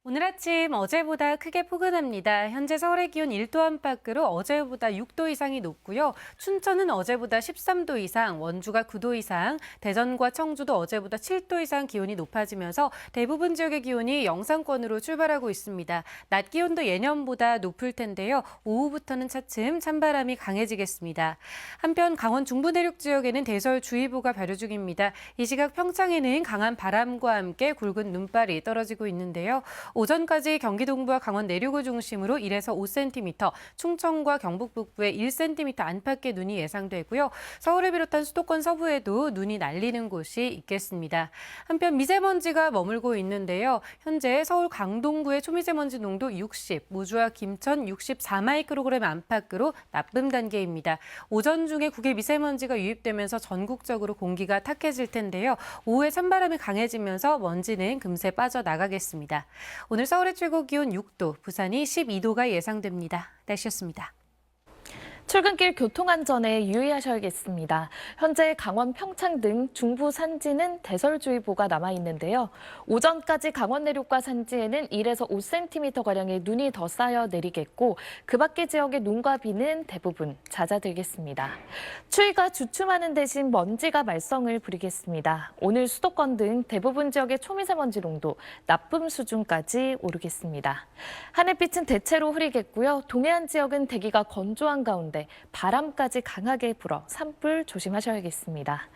오늘 아침 어제보다 크게 포근합니다. 현재 서울의 기온 1도 안팎으로 어제보다 6도 이상이 높고요. 춘천은 어제보다 13도 이상, 원주가 9도 이상, 대전과 청주도 어제보다 7도 이상 기온이 높아지면서 대부분 지역의 기온이 영상권으로 출발하고 있습니다. 낮 기온도 예년보다 높을 텐데요. 오후부터는 차츰 찬바람이 강해지겠습니다. 한편 강원 중부 내륙 지역에는 대설주의보가 발효 중입니다. 이 시각 평창에는 강한 바람과 함께 굵은 눈발이 떨어지고 있는데요. 오전까지 경기 동부와 강원 내륙을 중심으로 1에서 5cm, 충청과 경북 북부에 1cm 안팎의 눈이 예상되고요. 서울을 비롯한 수도권 서부에도 눈이 날리는 곳이 있겠습니다. 한편 미세먼지가 머물고 있는데요. 현재 서울 강동구의 초미세먼지 농도 60, 무주와 김천 64마이크로그램 안팎으로 나쁨 단계입니다. 오전 중에 국외 미세먼지가 유입되면서 전국적으로 공기가 탁해질 텐데요. 오후에 찬바람이 강해지면서 먼지는 금세 빠져나가겠습니다. 오늘 서울의 최고 기온 6도, 부산이 12도가 예상됩니다. 날씨였습니다. 출근길 교통안전에 유의하셔야겠습니다. 현재 강원 평창 등 중부 산지는 대설주의보가 남아있는데요. 오전까지 강원 내륙과 산지에는 1에서 5cm가량의 눈이 더 쌓여 내리겠고 그 밖의 지역의 눈과 비는 대부분 잦아들겠습니다. 추위가 주춤하는 대신 먼지가 말썽을 부리겠습니다. 오늘 수도권 등 대부분 지역의 초미세먼지 농도 나쁨 수준까지 오르겠습니다. 하늘빛은 대체로 흐리겠고요. 동해안 지역은 대기가 건조한 가운데 바람까지 강하게 불어 산불 조심하셔야겠습니다.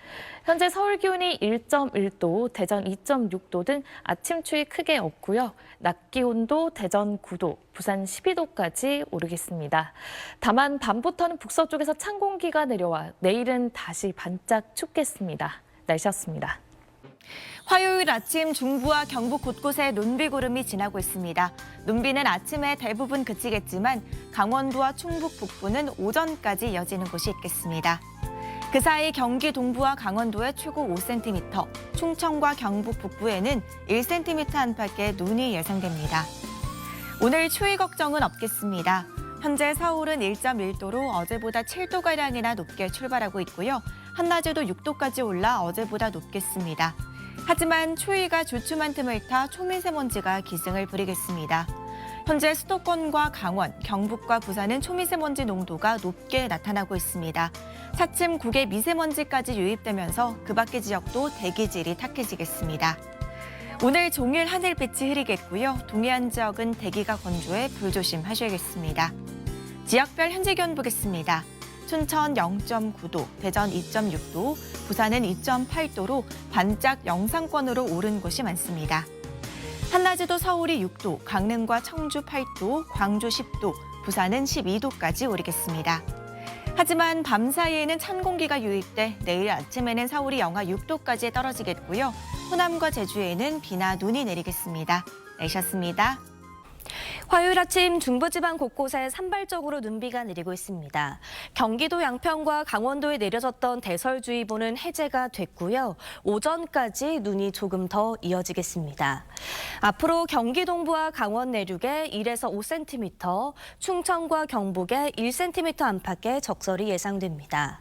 현재 서울 기온이 1.1도, 대전 2.6도 등 아침 추위 크게 없고요. 낮 기온도 대전 9도, 부산 12도까지 오르겠습니다. 다만 밤부터는 북서쪽에서 찬 공기가 내려와 내일은 다시 반짝 춥겠습니다. 날씨였습니다. 화요일 아침 중부와 경북 곳곳에 눈비구름이 지나고 있습니다. 눈비는 아침에 대부분 그치겠지만 강원도와 충북 북부는 오전까지 이어지는 곳이 있겠습니다. 그 사이 경기 동부와 강원도에 최고 5cm, 충청과 경북 북부에는 1cm 안팎의 눈이 예상됩니다. 오늘 추위 걱정은 없겠습니다. 현재 서울은 1.1도로 어제보다 7도가량이나 높게 출발하고 있고요. 한낮에도 6도까지 올라 어제보다 높겠습니다. 하지만 추위가 주춤한 틈을 타 초미세먼지가 기승을 부리겠습니다. 현재 수도권과 강원, 경북과 부산은 초미세먼지 농도가 높게 나타나고 있습니다. 차츰 국외 미세먼지까지 유입되면서 그 밖의 지역도 대기질이 탁해지겠습니다. 오늘 종일 하늘빛이 흐리겠고요. 동해안 지역은 대기가 건조해 불조심하셔야겠습니다. 지역별 현재 기온 보겠습니다. 춘천 0.9도, 대전 2.6도, 부산은 2.8도로 반짝 영상권으로 오른 곳이 많습니다. 한낮에도 서울이 6도, 강릉과 청주 8도, 광주 10도, 부산은 12도까지 오르겠습니다. 하지만 밤 사이에는 찬 공기가 유입돼 내일 아침에는 서울이 영하 6도까지 떨어지겠고요. 호남과 제주에는 비나 눈이 내리겠습니다. 날씨였습니다. 화요일 아침 중부지방 곳곳에 산발적으로 눈비가 내리고 있습니다. 경기도 양평과 강원도에 내려졌던 대설주의보는 해제가 됐고요. 오전까지 눈이 조금 더 이어지겠습니다. 앞으로 경기 동부와 강원 내륙에 1에서 5cm, 충청과 경북에 1cm 안팎의 적설이 예상됩니다.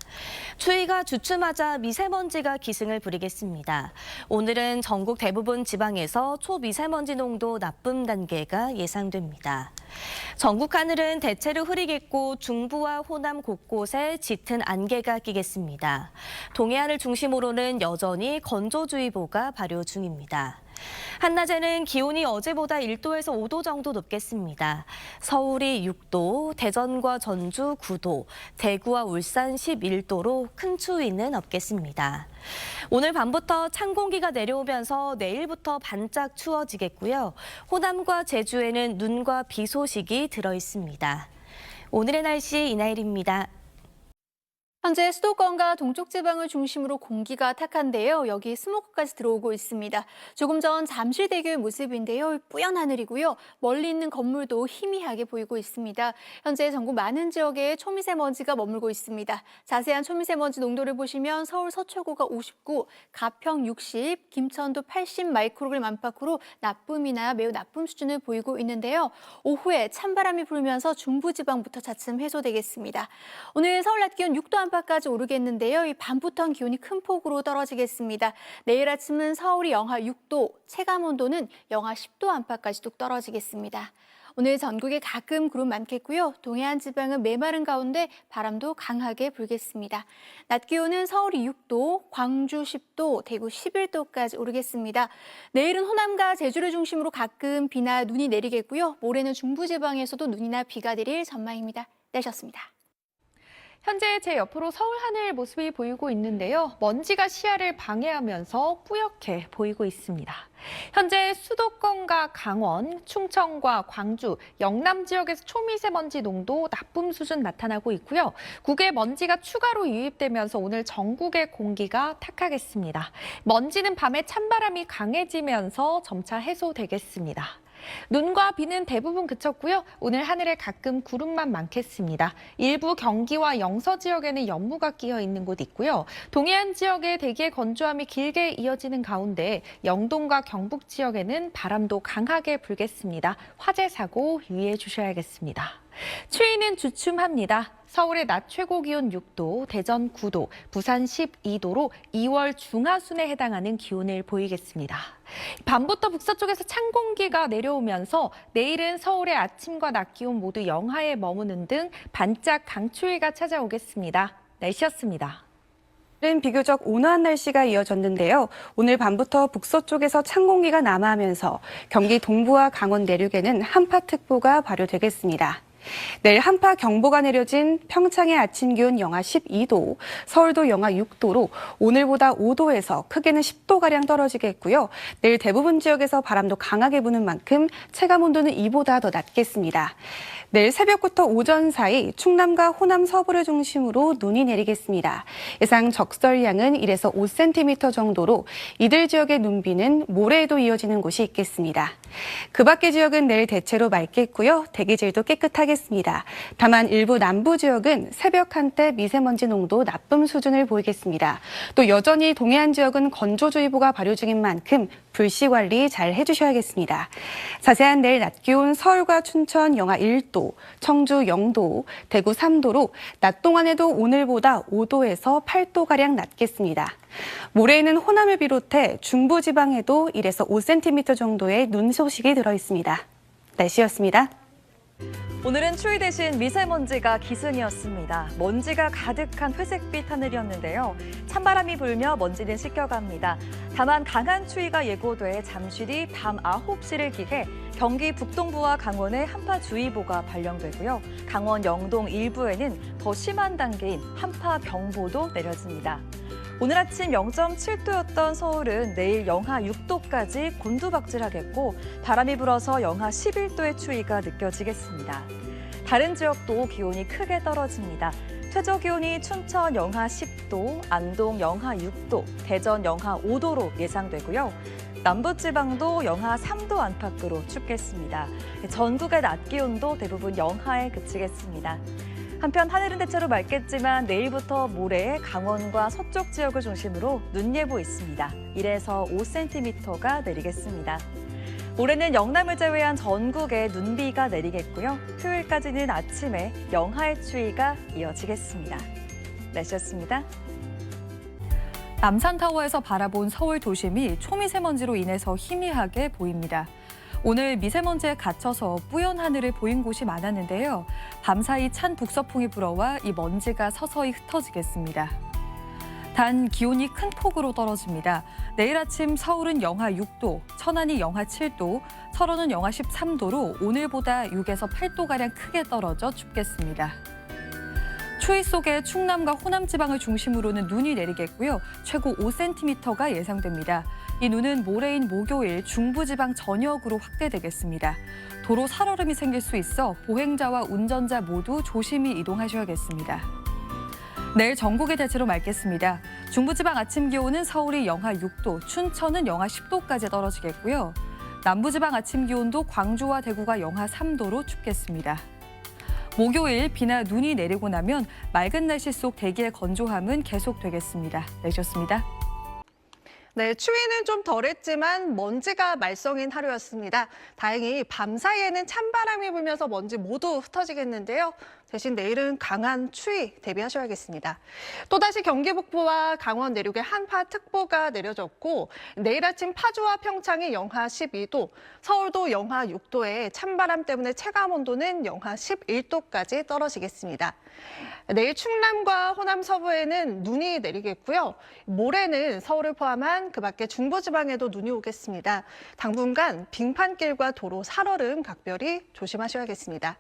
추위가 주춤하자 미세먼지가 기승을 부리겠습니다. 오늘은 전국 대부분 지방에서 초미세먼지 농도 나쁨 단계가 예상됩니다. 전국 하늘은 대체로 흐리겠고 중부와 호남 곳곳에 짙은 안개가 끼겠습니다. 동해안을 중심으로는 여전히 건조주의보가 발효 중입니다. 한낮에는 기온이 어제보다 1도에서 5도 정도 높겠습니다. 서울이 6도, 대전과 전주 9도, 대구와 울산 11도로 큰 추위는 없겠습니다. 오늘 밤부터 찬 공기가 내려오면서 내일부터 반짝 추워지겠고요. 호남과 제주에는 눈과 비 소식이 들어 있습니다. 오늘의 날씨 이나일입니다. 현재 수도권과 동쪽 지방을 중심으로 공기가 탁한데요. 여기 스모그까지 들어오고 있습니다. 조금 전 잠실대교의 모습인데요. 뿌연 하늘이고요. 멀리 있는 건물도 희미하게 보이고 있습니다. 현재 전국 많은 지역에 초미세먼지가 머물고 있습니다. 자세한 초미세먼지 농도를 보시면 서울 서초구가 59, 가평 60, 김천도 80 마이크로그램 안팎으로 나쁨이나 매우 나쁨 수준을 보이고 있는데요. 오후에 찬바람이 불면서 중부지방부터 차츰 해소되겠습니다. 오늘 서울 낮 기온 6도 안팎 안팎까지 오르겠는데요. 이 밤부터는 기온이 큰 폭으로 떨어지겠습니다. 내일 아침은 서울이 영하 6도, 체감온도는 영하 10도 안팎까지 뚝 떨어지겠습니다. 오늘 전국에 가끔 구름 많겠고요. 동해안 지방은 메마른 가운데 바람도 강하게 불겠습니다. 낮 기온은 서울이 6도, 광주 10도, 대구 11도까지 오르겠습니다. 내일은 호남과 제주를 중심으로 가끔 비나 눈이 내리겠고요. 모레는 중부지방에서도 눈이나 비가 내릴 전망입니다. 내셨습니다. 현재 제 옆으로 서울 하늘 모습이 보이고 있는데요. 먼지가 시야를 방해하면서 뿌옇게 보이고 있습니다. 현재 수도권과 강원, 충청과 광주, 영남 지역에서 초미세먼지 농도 나쁨 수준 나타나고 있고요. 국외 먼지가 추가로 유입되면서 오늘 전국의 공기가 탁하겠습니다. 먼지는 밤에 찬바람이 강해지면서 점차 해소되겠습니다. 눈과 비는 대부분 그쳤고요. 오늘 하늘에 가끔 구름만 많겠습니다. 일부 경기와 영서 지역에는 연무가 끼어 있는 곳 있고요. 동해안 지역에 대기의 건조함이 길게 이어지는 가운데 영동과 경북 지역에는 바람도 강하게 불겠습니다. 화재 사고 유의해 주셔야겠습니다. 추위는 주춤합니다. 서울의 낮 최고 기온 6도, 대전 9도, 부산 12도로 2월 중하순에 해당하는 기온을 보이겠습니다. 밤부터 북서쪽에서 찬 공기가 내려오면서 내일은 서울의 아침과 낮 기온 모두 영하에 머무는 등 반짝 강추위가 찾아오겠습니다. 날씨였습니다. 오늘은 비교적 온화한 날씨가 이어졌는데요. 오늘 밤부터 북서쪽에서 찬 공기가 남하하면서 경기 동부와 강원 내륙에는 한파특보가 발효되겠습니다. 내일 한파경보가 내려진 평창의 아침 기온 영하 12도, 서울도 영하 6도로 오늘보다 5도에서 크게는 10도가량 떨어지겠고요. 내일 대부분 지역에서 바람도 강하게 부는 만큼 체감온도는 이보다 더 낮겠습니다. 내일 새벽부터 오전 사이 충남과 호남 서부를 중심으로 눈이 내리겠습니다. 예상 적설량은 1에서 5cm 정도로 이들 지역의 눈비는 모레에도 이어지는 곳이 있겠습니다. 그 밖의 지역은 내일 대체로 맑겠고요. 대기질도 깨끗하겠습니다. 다만 일부 남부 지역은 새벽 한때 미세먼지 농도 나쁨 수준을 보이겠습니다. 또 여전히 동해안 지역은 건조주의보가 발효 중인 만큼 불씨 관리 잘 해주셔야겠습니다. 자세한 내일 낮 기온 서울과 춘천 영하 1도, 청주 0도, 대구 3도로 낮 동안에도 오늘보다 5도에서 8도가량 낮겠습니다. 모레에는 호남을 비롯해 중부지방에도 1에서 5cm 정도의 눈 소식이 들어있습니다. 날씨였습니다. 오늘은 추위 대신 미세먼지가 기승이었습니다. 먼지가 가득한 회색빛 하늘이었는데요. 찬바람이 불며 먼지는 씻겨갑니다. 다만 강한 추위가 예고돼 잠시 뒤 밤 9시를 기해 경기 북동부와 강원에 한파주의보가 발령되고요. 강원 영동 일부에는 더 심한 단계인 한파경보도 내려집니다. 오늘 아침 0.7도였던 서울은 내일 영하 6도까지 곤두박질하겠고 바람이 불어서 영하 11도의 추위가 느껴지겠습니다. 다른 지역도 기온이 크게 떨어집니다. 최저 기온이 춘천 영하 10도, 안동 영하 6도, 대전 영하 5도로 예상되고요. 남부지방도 영하 3도 안팎으로 춥겠습니다. 전국의 낮 기온도 대부분 영하에 그치겠습니다. 한편 하늘은 대체로 맑겠지만 내일부터 모레 강원과 서쪽 지역을 중심으로 눈 예보 있습니다. 1에서 5cm가 내리겠습니다. 올해는 영남을 제외한 전국에 눈비가 내리겠고요. 토요일까지는 아침에 영하의 추위가 이어지겠습니다. 날씨였습니다. 남산타워에서 바라본 서울 도심이 초미세먼지로 인해서 희미하게 보입니다. 오늘 미세먼지에 갇혀서 뿌연 하늘을 보인 곳이 많았는데요. 밤사이 찬 북서풍이 불어와 이 먼지가 서서히 흩어지겠습니다. 단 기온이 큰 폭으로 떨어집니다. 내일 아침 서울은 영하 6도, 천안이 영하 7도, 철원은 영하 13도로 오늘보다 6에서 8도가량 크게 떨어져 춥겠습니다. 추위 속에 충남과 호남 지방을 중심으로는 눈이 내리겠고요. 최고 5cm가 예상됩니다. 이 눈은 모레인 목요일 중부지방 전역으로 확대되겠습니다. 도로 살얼음이 생길 수 있어 보행자와 운전자 모두 조심히 이동하셔야겠습니다. 내일 전국이 대체로 맑겠습니다. 중부지방 아침 기온은 서울이 영하 6도, 춘천은 영하 10도까지 떨어지겠고요. 남부지방 아침 기온도 광주와 대구가 영하 3도로 춥겠습니다. 목요일 비나 눈이 내리고 나면 맑은 날씨 속 대기의 건조함은 계속되겠습니다. 내셨습니다. 네, 추위는 좀 덜했지만 먼지가 말썽인 하루였습니다. 다행히 밤 사이에는 찬바람이 불면서 먼지 모두 흩어지겠는데요. 대신 내일은 강한 추위 대비하셔야겠습니다. 또다시 경기 북부와 강원 내륙에 한파특보가 내려졌고 내일 아침 파주와 평창이 영하 12도, 서울도 영하 6도에 찬바람 때문에 체감온도는 영하 11도까지 떨어지겠습니다. 내일 충남과 호남 서부에는 눈이 내리겠고요. 모레는 서울을 포함한 그 밖에 중부지방에도 눈이 오겠습니다. 당분간 빙판길과 도로 살얼음 각별히 조심하셔야겠습니다.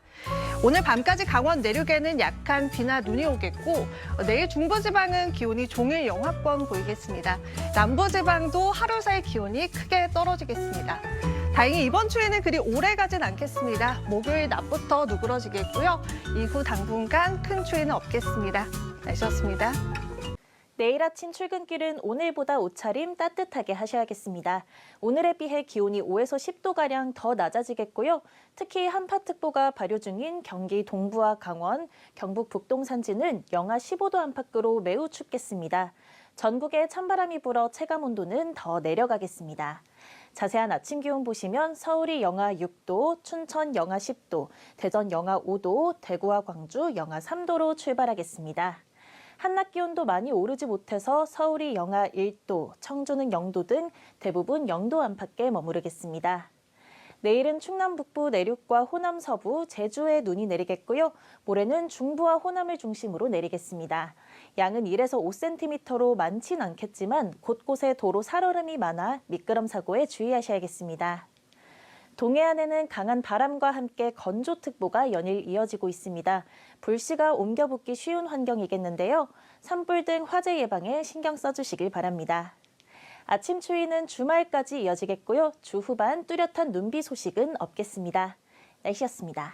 오늘 밤까지 강원 내륙에는 약한 비나 눈이 오겠고 내일 중부지방은 기온이 종일 영하권 보이겠습니다. 남부지방도 하루 사이 기온이 크게 떨어지겠습니다. 다행히 이번 추위는 그리 오래 가진 않겠습니다. 목요일 낮부터 누그러지겠고요. 이후 당분간 큰 추위는 없겠습니다. 날씨였습니다. 내일 아침 출근길은 오늘보다 옷차림 따뜻하게 하셔야겠습니다. 오늘에 비해 기온이 5에서 10도가량 더 낮아지겠고요. 특히 한파특보가 발효 중인 경기 동부와 강원, 경북 북동 산지는 영하 15도 안팎으로 매우 춥겠습니다. 전국에 찬바람이 불어 체감온도는 더 내려가겠습니다. 자세한 아침 기온 보시면 서울이 영하 6도, 춘천 영하 10도, 대전 영하 5도, 대구와 광주 영하 3도로 출발하겠습니다. 한낮 기온도 많이 오르지 못해서 서울이 영하 1도, 청주는 0도 등 대부분 0도 안팎에 머무르겠습니다. 내일은 충남 북부 내륙과 호남 서부, 제주에 눈이 내리겠고요. 모레는 중부와 호남을 중심으로 내리겠습니다. 양은 1에서 5cm로 많진 않겠지만 곳곳에 도로 살얼음이 많아 미끄럼 사고에 주의하셔야겠습니다. 동해안에는 강한 바람과 함께 건조특보가 연일 이어지고 있습니다. 불씨가 옮겨 붙기 쉬운 환경이겠는데요. 산불 등 화재 예방에 신경 써주시길 바랍니다. 아침 추위는 주말까지 이어지겠고요. 주 후반 뚜렷한 눈비 소식은 없겠습니다. 날씨였습니다.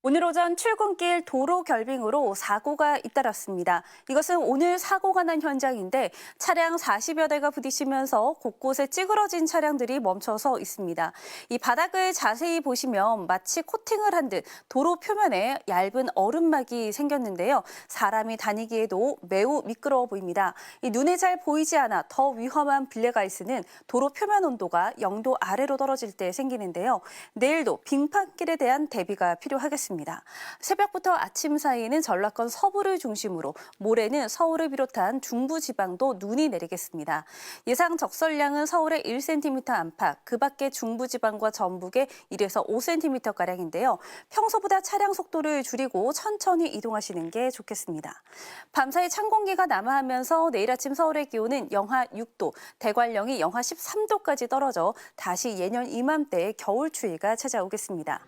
오늘 오전 출근길 도로 결빙으로 사고가 잇따랐습니다. 이것은 오늘 사고가 난 현장인데 차량 40여 대가 부딪히면서 곳곳에 찌그러진 차량들이 멈춰서 있습니다. 이 바닥을 자세히 보시면 마치 코팅을 한 듯 도로 표면에 얇은 얼음막이 생겼는데요. 사람이 다니기에도 매우 미끄러워 보입니다. 이 눈에 잘 보이지 않아 더 위험한 블랙아이스는 도로 표면 온도가 0도 아래로 떨어질 때 생기는데요. 내일도 빙판길에 대한 대비가 필요하겠습니다. 새벽부터 아침 사이에는 전라권 서부를 중심으로 모레는 서울을 비롯한 중부지방도 눈이 내리겠습니다. 예상 적설량은 서울에 1cm 안팎, 그 밖에 중부지방과 전북에 1에서 5cm가량인데요. 평소보다 차량 속도를 줄이고 천천히 이동하시는 게 좋겠습니다. 밤사이 찬 공기가 남하하면서 내일 아침 서울의 기온은 영하 6도, 대관령이 영하 13도까지 떨어져 다시 예년 이맘때의 겨울 추위가 찾아오겠습니다.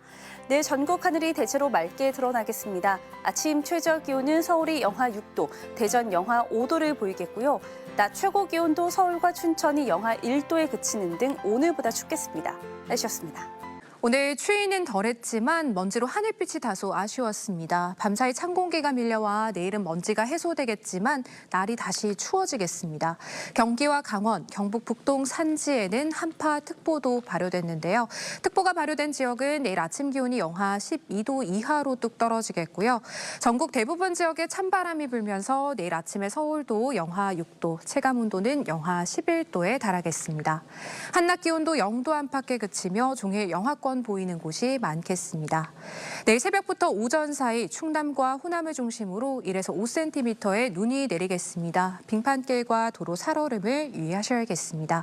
내일 전국 하늘이 대체로 맑게 드러나겠습니다. 아침 최저 기온은 서울이 영하 6도, 대전 영하 5도를 보이겠고요. 낮 최고 기온도 서울과 춘천이 영하 1도에 그치는 등 오늘보다 춥겠습니다. 날씨였습니다. 오늘 추위는 덜했지만 먼지로 하늘빛이 다소 아쉬웠습니다. 밤사이 찬 공기가 밀려와 내일은 먼지가 해소되겠지만 날이 다시 추워지겠습니다. 경기와 강원, 경북 북동 산지에는 한파특보도 발효됐는데요. 특보가 발효된 지역은 내일 아침 기온이 영하 12도 이하로 뚝 떨어지겠고요. 전국 대부분 지역에 찬바람이 불면서 내일 아침에 서울도 영하 6도, 체감온도는 영하 11도에 달하겠습니다. 한낮 기온도 0도 안팎에 그치며 종일 영하권 보이는 곳이 많겠습니다. 내일 새벽부터 오전 사이 충남과 호남을 중심으로 1에서 5cm의 눈이 내리겠습니다. 빙판길과 도로 살얼음을 유의하셔야겠습니다.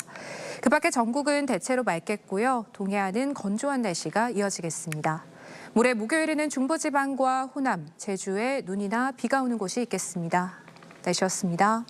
그 밖에 전국은 대체로 맑겠고요. 동해안은 건조한 날씨가 이어지겠습니다. 모레 목요일에는 중부지방과 호남, 제주에 눈이나 비가 오는 곳이 있겠습니다. 날씨였습니다.